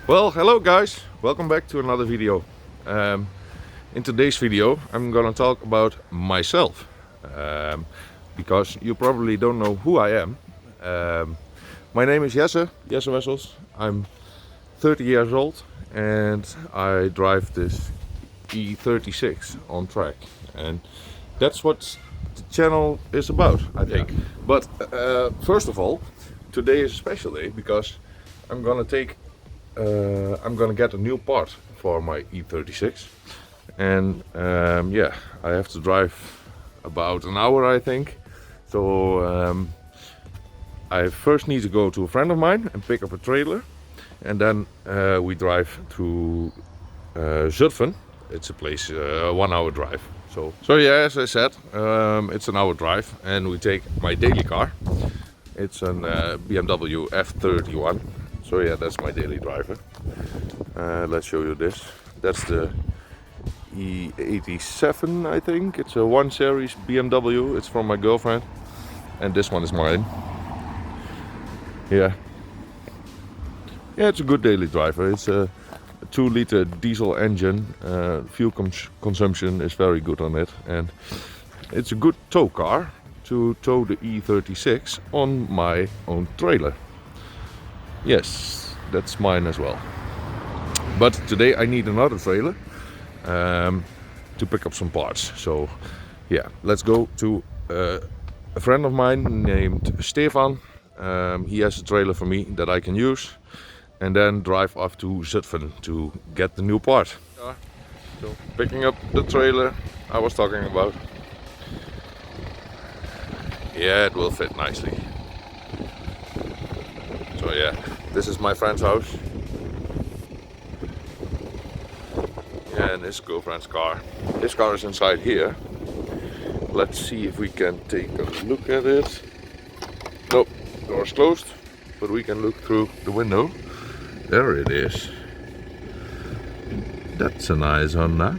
Well, hello guys, welcome back to another video. In today's video I'm gonna talk about myself, because you probably don't know who I am. My name is Jesse Wessels. I'm 30 years old and I drive this E36 on track, and that's what the channel is about, I think. Yeah. But first of all, today is a special day because I'm gonna get a new part for my E36, and yeah, I have to drive about an hour, I think. So I first need to go to a friend of mine and pick up a trailer, and then we drive to Zutphen. It's a place, 1 hour drive. So yeah, as I said, it's an hour drive, and we take my daily car. It's an BMW F31. So yeah, that's my daily driver. Let's show you this. That's the E37, I think. It's a 1 Series BMW. It's from my girlfriend, and this one is mine. Yeah, it's a good daily driver. It's a 2-liter diesel engine. Fuel consumption is very good on it, and it's a good tow car to tow the E36 on my own trailer. Yes, that's mine as well. But today I need another trailer to pick up some parts. So yeah, let's go to a friend of mine named Stefan. He has a trailer for me that I can use, and then drive off to Zutphen to get the new part. So picking up the trailer I was talking about. Yeah, it will fit nicely. So yeah, this is my friend's house. Yeah, and his girlfriend's car. His car is inside here. Let's see if we can take a look at it. Nope, door's closed, but we can look through the window. There it is. That's a nice Honda.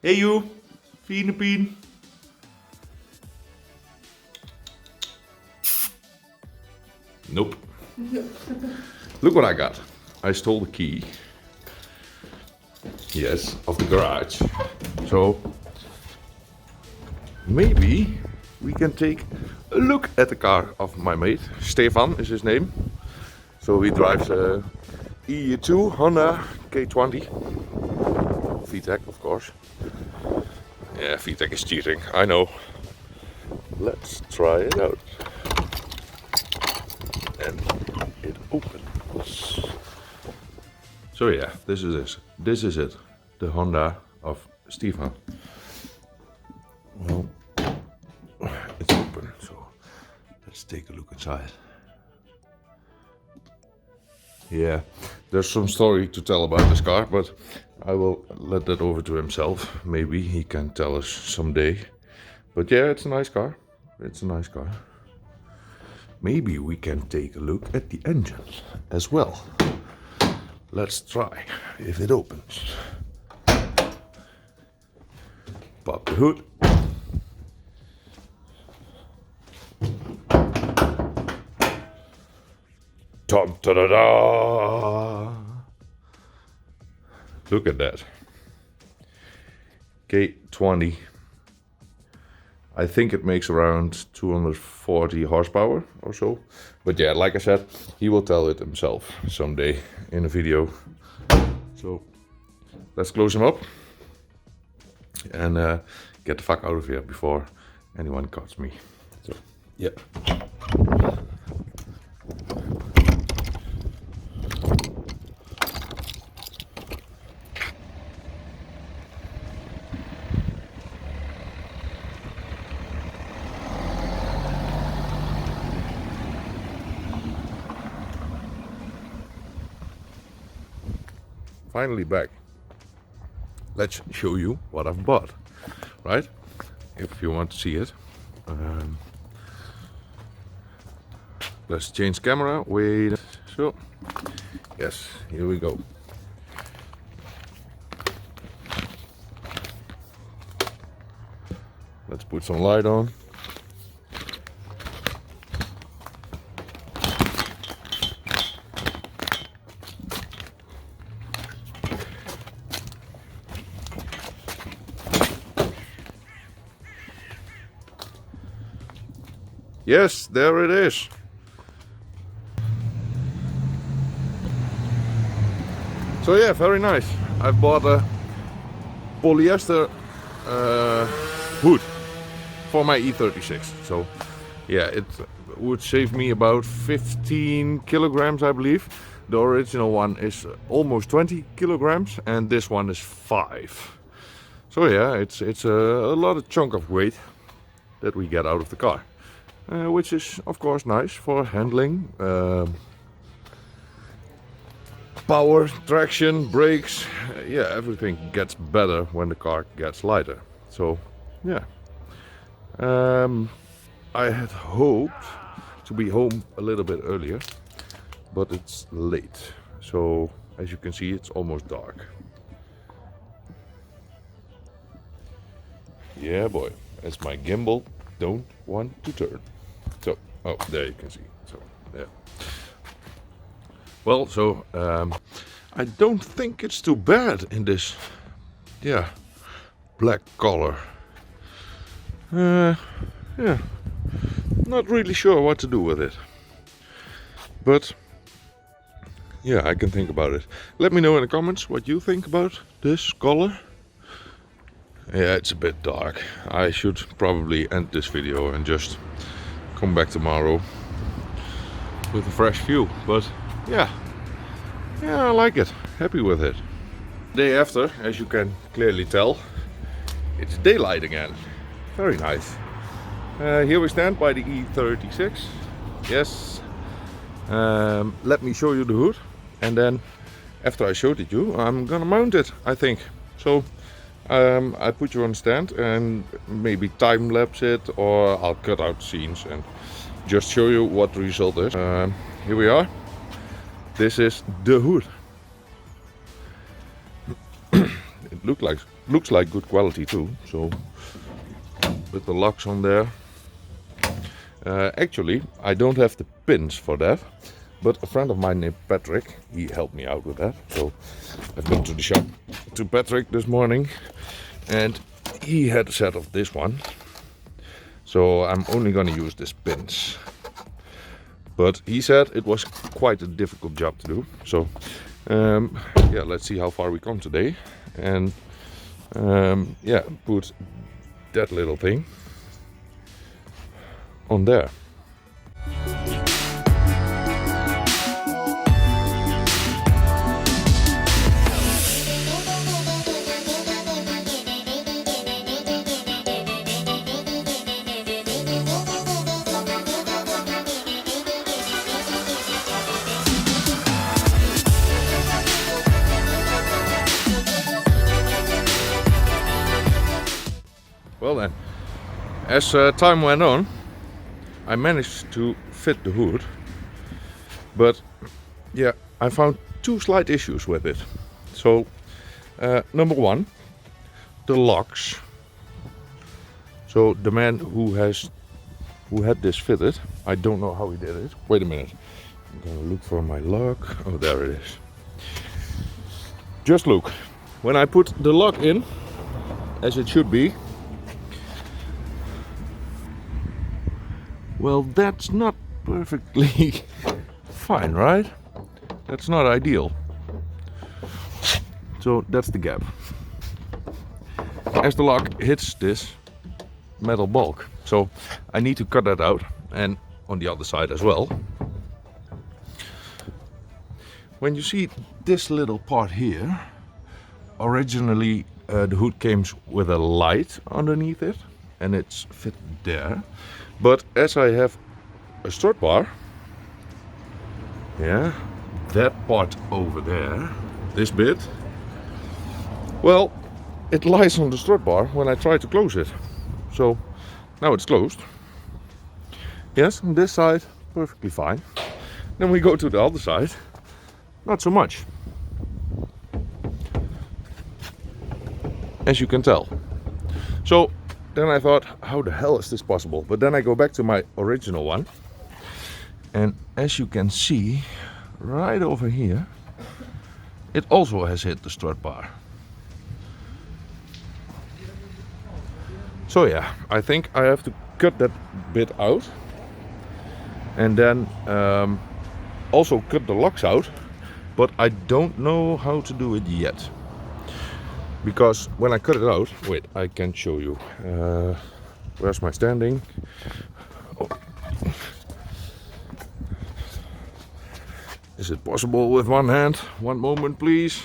Hey you, fine pien. Nope. Look what I got. I stole the key. Yes, of the garage. So maybe we can take a look at the car of my mate. Stefan is his name. So he drives a E2 Honda K20. VTEC, of course. Yeah, VTEC is cheating, I know. Let's try it out. And it opens. So yeah, this is it. The Honda of Stefan. Well, it's open, so let's take a look inside. Yeah, there's some story to tell about this car, but I will let that over to himself. Maybe he can tell us someday. But yeah, it's a nice car. It's a nice car. Maybe we can take a look at the engine as well. Let's try if it opens. Pop the hood. Dum, da, da, da. Look at that. K20. I think it makes around 240 horsepower or so. But yeah, like I said, he will tell it himself someday in a video. So let's close him up and get the fuck out of here before anyone catches me. So yeah. Finally back. Let's show you what I've bought, right? If you want to see it. Let's change camera. Wait. So, yes, here we go. Let's put some light on. Yes, there it is. So yeah, very nice. I've bought a polyester hood for my E36. So yeah, it would save me about 15 kilograms, I believe. The original one is almost 20 kilograms and this one is 5. So yeah, it's a lot of chunk of weight that we get out of the car. Which is of course nice for handling. Power, traction, brakes, yeah, everything gets better when the car gets lighter. So yeah, I had hoped to be home a little bit earlier, but it's late. So as you can see, it's almost dark. Yeah boy, as my gimbal don't want to turn. So, oh, there you can see. So yeah. Well, so I don't think it's too bad in this, yeah, black color. Yeah, not really sure what to do with it, but yeah, I can think about it. Let me know in the comments what you think about this color. Yeah, it's a bit dark. I should probably end this video and just come back tomorrow with a fresh view, but yeah, I like it. Happy with it. Day after, as you can clearly tell, it's daylight again. Very nice. Here we stand by the E36. Yes. Let me show you the hood, and then after I showed it you, I'm gonna mount it, I think. So I put you on stand and maybe time lapse it, or I'll cut out scenes and just show you what the result is. Here we are. This is the hood. It looks like good quality too. So with the locks on there. Actually, I don't have the pins for that, but a friend of mine named Patrick, he helped me out with that. So I've been to the shop to Patrick this morning, and he had a set of this one. So I'm only gonna use these pins. But he said it was quite a difficult job to do. So yeah, let's see how far we come today. And yeah, put that little thing on there. Well then, as time went on, I managed to fit the hood, but yeah, I found two slight issues with it. So number one, the locks. So the man who had this fitted, I don't know how he did it. Wait a minute, I'm gonna look for my lock. Oh, there it is. Just look, when I put the lock in, as it should be, well, that's not perfectly fine, right? That's not ideal. So that's the gap. As the lock hits this metal bulk. So I need to cut that out, and on the other side as well. When you see this little part here, originally the hood came with a light underneath it, and it's fit there. But as I have a strut bar, yeah, that part over there, this bit, well, it lies on the strut bar when I try to close it. So now it's closed. Yes, on this side, perfectly fine. Then we go to the other side, not so much. As you can tell. So then I thought, how the hell is this possible? But then I go back to my original one. And as you can see, right over here, it also has hit the strut bar. So yeah, I think I have to cut that bit out and then also cut the locks out, but I don't know how to do it yet. Because when I cut it out, wait, I can show you. Where's my standing? Oh. Is it possible with one hand? One moment, please.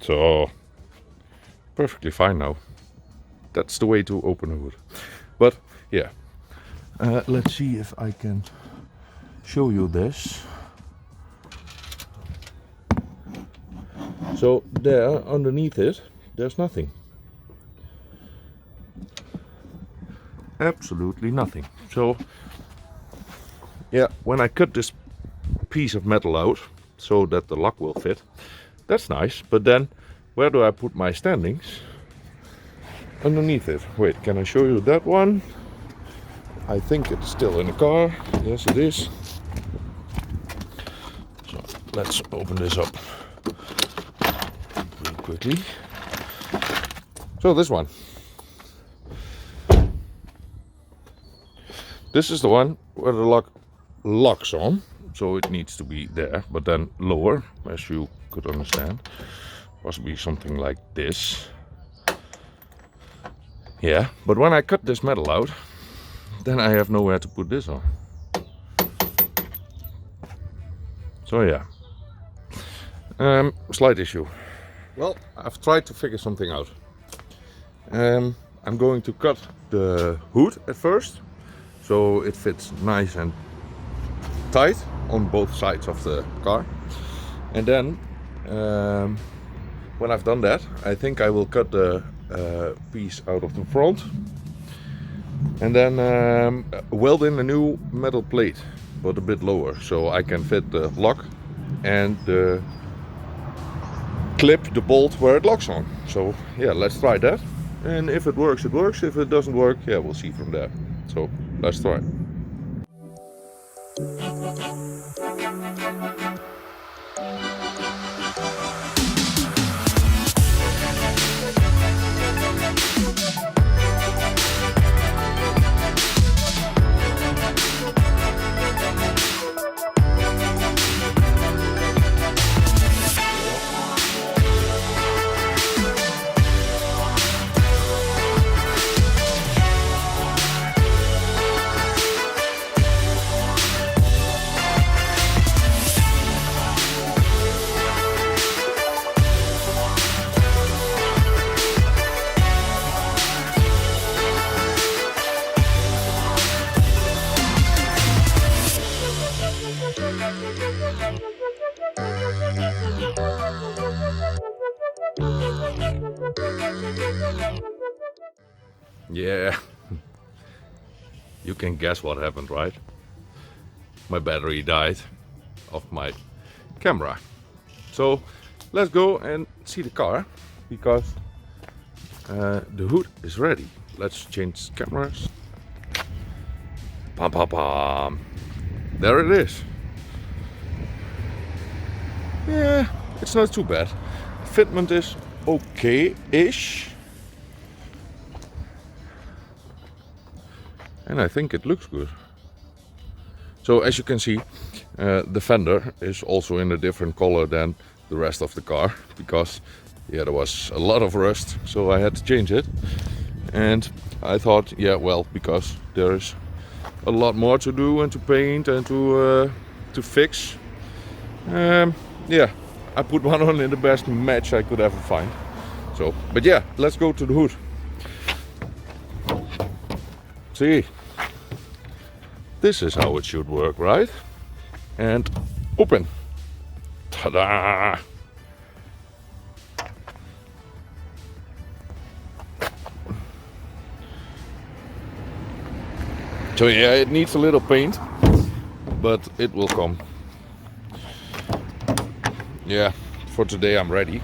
So, perfectly fine now. That's the way to open a hood. But yeah, let's see if I can show you this. So there, underneath it, there's nothing. Absolutely nothing. So yeah, when I cut this piece of metal out so that the lock will fit, that's nice. But then where do I put my standings? Underneath it. Wait, can I show you that one? I think it's still in the car. Yes, it is. So let's open this up really quickly. So this one. This is the one where the lock locks on, so it needs to be there, but then lower, as you could understand. Possibly something like this. Yeah, but when I cut this metal out, then I have nowhere to put this on. So yeah, slight issue. Well, I've tried to figure something out. I'm going to cut the hood at first, so it fits nice and tight on both sides of the car. And then when I've done that, I think I will cut the piece out of the front and then weld in a new metal plate, but a bit lower, so I can fit the lock and the clip, the bolt where it locks on. So yeah, let's try that, and if it works, it works. If it doesn't work, yeah, we'll see from there. So let's try it. Yeah, you can guess what happened, right? My battery died of my camera. So let's go and see the car, because the hood is ready. Let's change cameras. Pam pam pam. There it is. Yeah, it's not too bad. Fitment is okay-ish. And I think it looks good. So as you can see, the fender is also in a different color than the rest of the car, because yeah, there was a lot of rust, so I had to change it. And I thought, yeah, well, because there's a lot more to do and to paint and to fix, yeah, I put one on in the best match I could ever find. So, but yeah, let's go to the hood. See, this is how it should work, right? And open. Ta-da! So yeah, it needs a little paint, but it will come. Yeah, for today I'm ready.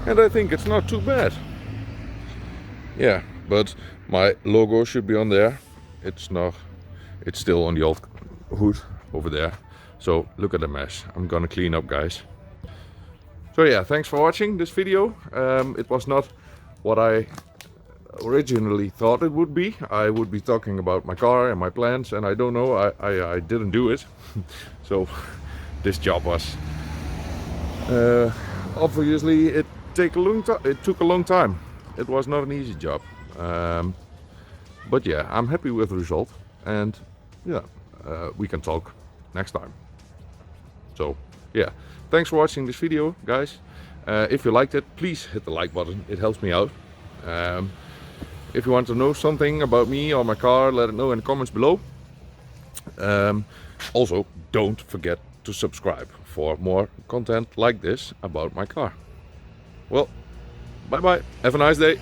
And I think it's not too bad. Yeah, but my logo should be on there. It's not. It's still on the old hood over there. So look at the mess. I'm gonna clean up, guys. So yeah, thanks for watching this video. It was not what I originally thought it would be. I would be talking about my car and my plans, and I don't know, I didn't do it. So this job was obviously it took a long time. It was not an easy job, but yeah, I'm happy with the result, and yeah, we can talk next time. So yeah, thanks for watching this video, guys. If you liked it, please hit the like button, it helps me out. If you want to know something about me or my car, let it know in the comments below. Also, don't forget to subscribe for more content like this about my car. Well, bye bye, have a nice day.